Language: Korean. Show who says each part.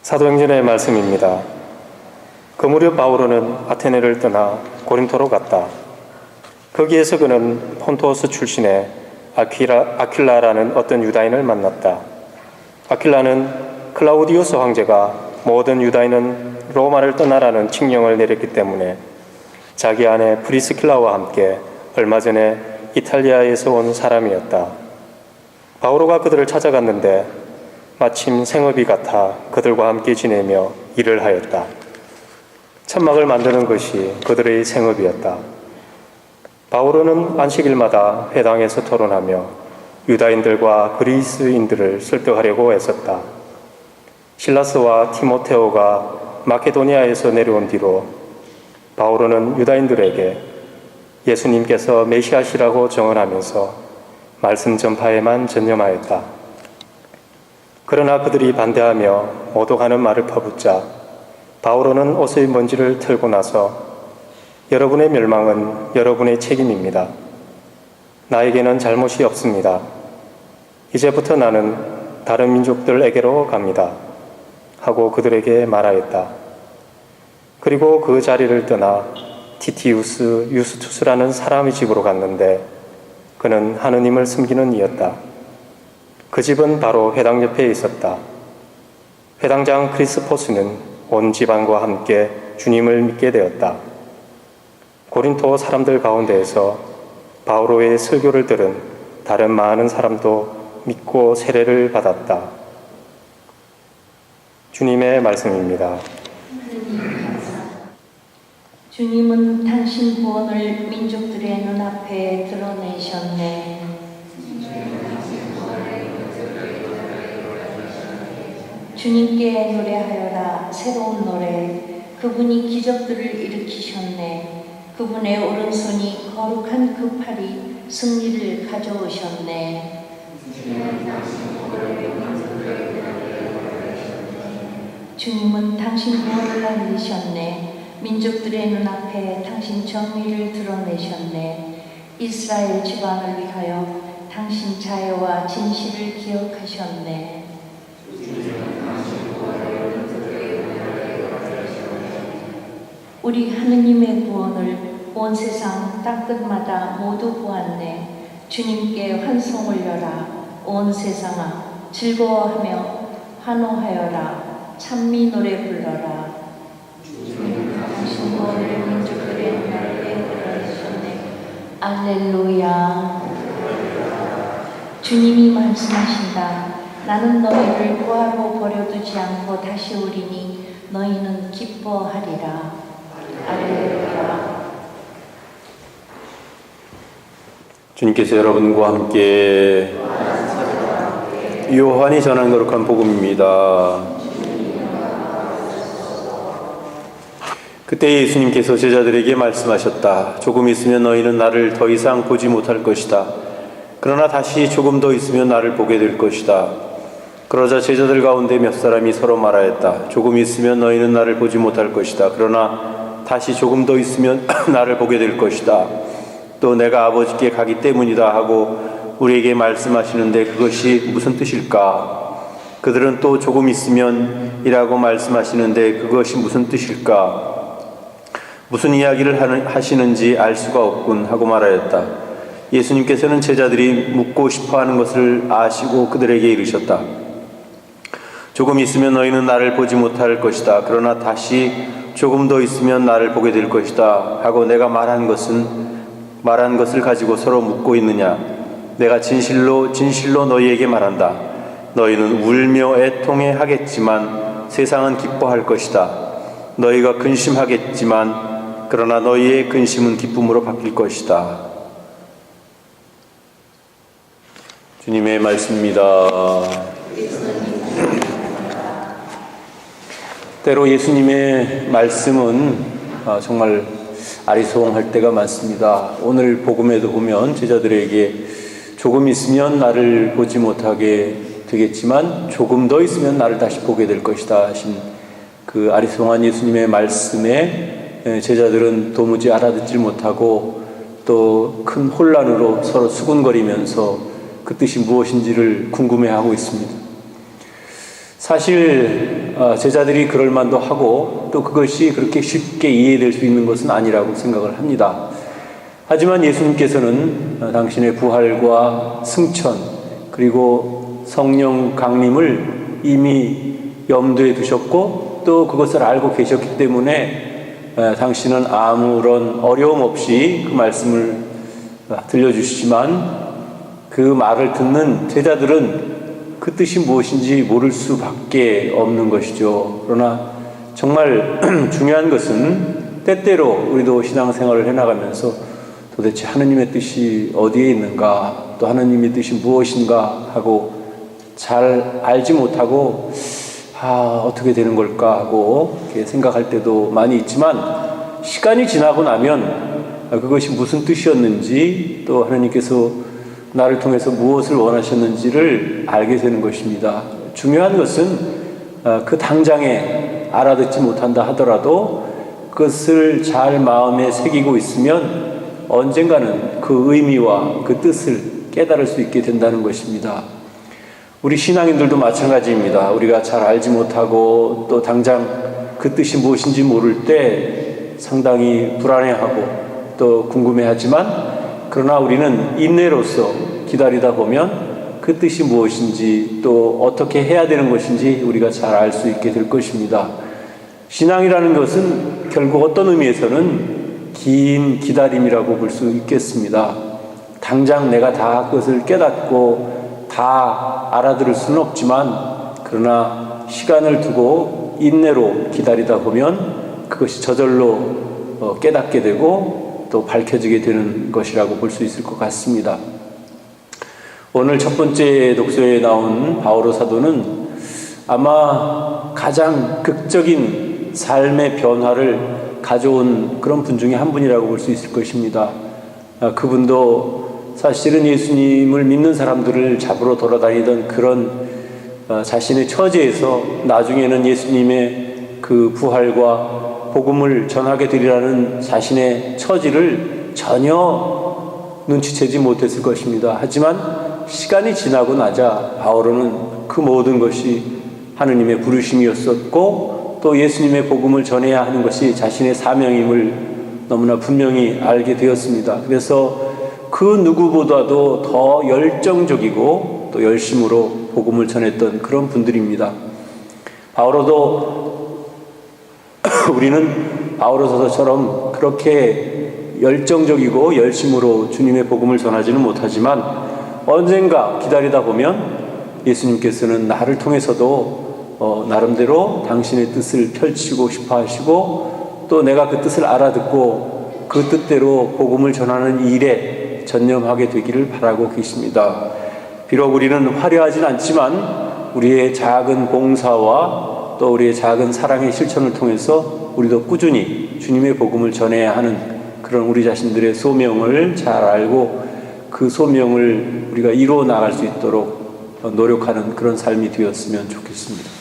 Speaker 1: 사도행전의 말씀입니다. 그 무렵 바오로는 아테네를 떠나 고린토로 갔다. 거기에서 그는 폰토스 출신의 아킬라라는 어떤 유다인을 만났다. 아킬라는 클라우디우스 황제가 모든 유다인은 로마를 떠나라는 칙령을 내렸기 때문에 자기 아내 프리스킬라와 함께 얼마 전에 이탈리아에서 온 사람이었다. 바오로가 그들을 찾아갔는데 마침 생업이 같아 그들과 함께 지내며 일을 하였다. 천막을 만드는 것이 그들의 생업이었다. 바오로는 안식일마다 회당에서 토론하며 유다인들과 그리스인들을 설득하려고 애썼다. 실라스와 티모테오가 마케도니아에서 내려온 뒤로 바오로는 유다인들에게 예수님께서 메시아시라고 정언하면서 말씀 전파에만 전념하였다. 그러나 그들이 반대하며 모독하는 말을 퍼붓자 바오로는 옷의 먼지를 털고 나서 여러분의 멸망은 여러분의 책임입니다. 나에게는 잘못이 없습니다. 이제부터 나는 다른 민족들에게로 갑니다. 하고 그들에게 말하였다. 그리고 그 자리를 떠나 티티우스 유스투스라는 사람의 집으로 갔는데 그는 하느님을 섬기는 이였다. 그 집은 바로 회당 옆에 있었다. 회당장 크리스포스는 온 집안과 함께 주님을 믿게 되었다. 고린토 사람들 가운데에서 바오로의 설교를 들은 다른 많은 사람도 믿고 세례를 받았다. 주님의 말씀입니다.
Speaker 2: 주님은 당신 구원을 민족들의 눈앞에 드러내셨네. 주님께 노래하여라. 새로운 노래. 그분이 기적들을 일으키셨네. 그분의 오른손이 거룩한 그 팔이 승리를 가져오셨네. 주님은 당신 구원을 알리셨네. 민족들의 눈앞에 당신 정의를 드러내셨네. 이스라엘 지방을 위하여 당신 자애와 진실을 기억하셨네. 우리 하느님의 구원을 온 세상 땅끝마다 모두 보았네. 주님께 환송 올려라. 온 세상아 즐거워하며 환호하여라. 찬미 노래 불러라. 당신 구원을 민족들의 눈앞에 드러내셨네. 알렐루야. 주님이 말씀하신다. 나는 너희를 고아로 버려두지 않고 다시 오리니 너희는 기뻐하리라. 알렐루야.
Speaker 3: 주님께서 여러분과 함께 요한이 전한 거룩한 복음입니다. 그때 예수님께서 제자들에게 말씀하셨다. 조금 있으면 너희는 나를 더 이상 보지 못할 것이다. 그러나 다시 조금 더 있으면 나를 보게 될 것이다. 그러자 제자들 가운데 몇 사람이 서로 말하였다. 조금 있으면 너희는 나를 보지 못할 것이다. 그러나 다시 조금 더 있으면 나를 보게 될 것이다. 또 내가 아버지께 가기 때문이다 하고 우리에게 말씀하시는데 그것이 무슨 뜻일까? 그들은 또 조금 있으면 이라고 말씀하시는데 그것이 무슨 뜻일까? 무슨 이야기를 하시는지 알 수가 없군 하고 말하였다. 예수님께서는 제자들이 묻고 싶어하는 것을 아시고 그들에게 이르셨다. 조금 있으면 너희는 나를 보지 못할 것이다. 그러나 다시 조금 더 있으면 나를 보게 될 것이다 하고 내가 말한 것을 가지고 서로 묻고 있느냐? 내가 진실로 너희에게 말한다. 너희는 울며 애통해 하겠지만 세상은 기뻐할 것이다. 너희가 근심하겠지만 그러나 너희의 근심은 기쁨으로 바뀔 것이다. 주님의 말씀입니다. 때로 예수님의 말씀은 정말 아리송할 때가 많습니다. 오늘 복음에도 보면 제자들에게 조금 있으면 나를 보지 못하게 되겠지만 조금 더 있으면 나를 다시 보게 될 것이다 하신 그 아리송한 예수님의 말씀에 제자들은 도무지 알아듣질 못하고 또 큰 혼란으로 서로 수군거리면서 그 뜻이 무엇인지를 궁금해하고 있습니다. 사실 제자들이 그럴 만도 하고 또 그것이 그렇게 쉽게 이해될 수 있는 것은 아니라고 생각을 합니다. 하지만 예수님께서는 당신의 부활과 승천 그리고 성령 강림을 이미 염두에 두셨고 또 그것을 알고 계셨기 때문에 당신은 아무런 어려움 없이 그 말씀을 들려주시지만 그 말을 듣는 제자들은 그 뜻이 무엇인지 모를 수밖에 없는 것이죠. 그러나 정말 중요한 것은 때때로 우리도 신앙생활을 해나가면서 도대체 하느님의 뜻이 어디에 있는가, 또 하느님의 뜻이 무엇인가 하고 잘 알지 못하고 어떻게 되는 걸까 하고 이렇게 생각할 때도 많이 있지만 시간이 지나고 나면 그것이 무슨 뜻이었는지 또 하나님께서 나를 통해서 무엇을 원하셨는지를 알게 되는 것입니다. 중요한 것은 그 당장에 알아듣지 못한다 하더라도 그것을 잘 마음에 새기고 있으면 언젠가는 그 의미와 그 뜻을 깨달을 수 있게 된다는 것입니다. 우리 신앙인들도 마찬가지입니다. 우리가 잘 알지 못하고 또 당장 그 뜻이 무엇인지 모를 때 상당히 불안해하고 또 궁금해하지만 그러나 우리는 인내로서 기다리다 보면 그 뜻이 무엇인지 또 어떻게 해야 되는 것인지 우리가 잘 알 수 있게 될 것입니다. 신앙이라는 것은 결국 어떤 의미에서는 긴 기다림이라고 볼 수 있겠습니다. 당장 내가 다 그것을 깨닫고 다 알아들을 수는 없지만 그러나 시간을 두고 인내로 기다리다 보면 그것이 저절로 깨닫게 되고 또 밝혀지게 되는 것이라고 볼 수 있을 것 같습니다. 오늘 첫 번째 독서에 나온 바오로 사도는 아마 가장 극적인 삶의 변화를 가져온 그런 분 중에 한 분이라고 볼 수 있을 것입니다. 그분도 사실은 예수님을 믿는 사람들을 잡으러 돌아다니던 그런 자신의 처지에서 나중에는 예수님의 그 부활과 복음을 전하게 되리라는 자신의 처지를 전혀 눈치채지 못했을 것입니다. 하지만 시간이 지나고 나자 바오로는 그 모든 것이 하느님의 부르심이었었고 또 예수님의 복음을 전해야 하는 것이 자신의 사명임을 너무나 분명히 알게 되었습니다. 그래서 그 누구보다도 더 열정적이고 또 열심으로 복음을 전했던 그런 분들입니다. 바오로도 우리는 바오로서처럼 그렇게 열정적이고 열심으로 주님의 복음을 전하지는 못하지만 언젠가 기다리다 보면 예수님께서는 나를 통해서도 나름대로 당신의 뜻을 펼치고 싶어 하시고 또 내가 그 뜻을 알아듣고 그 뜻대로 복음을 전하는 일에 전념하게 되기를 바라고 계십니다. 비록 우리는 화려하진 않지만 우리의 작은 봉사와 또 우리의 작은 사랑의 실천을 통해서 우리도 꾸준히 주님의 복음을 전해야 하는 그런 우리 자신들의 소명을 잘 알고 그 소명을 우리가 이루어 나갈 수 있도록 노력하는 그런 삶이 되었으면 좋겠습니다.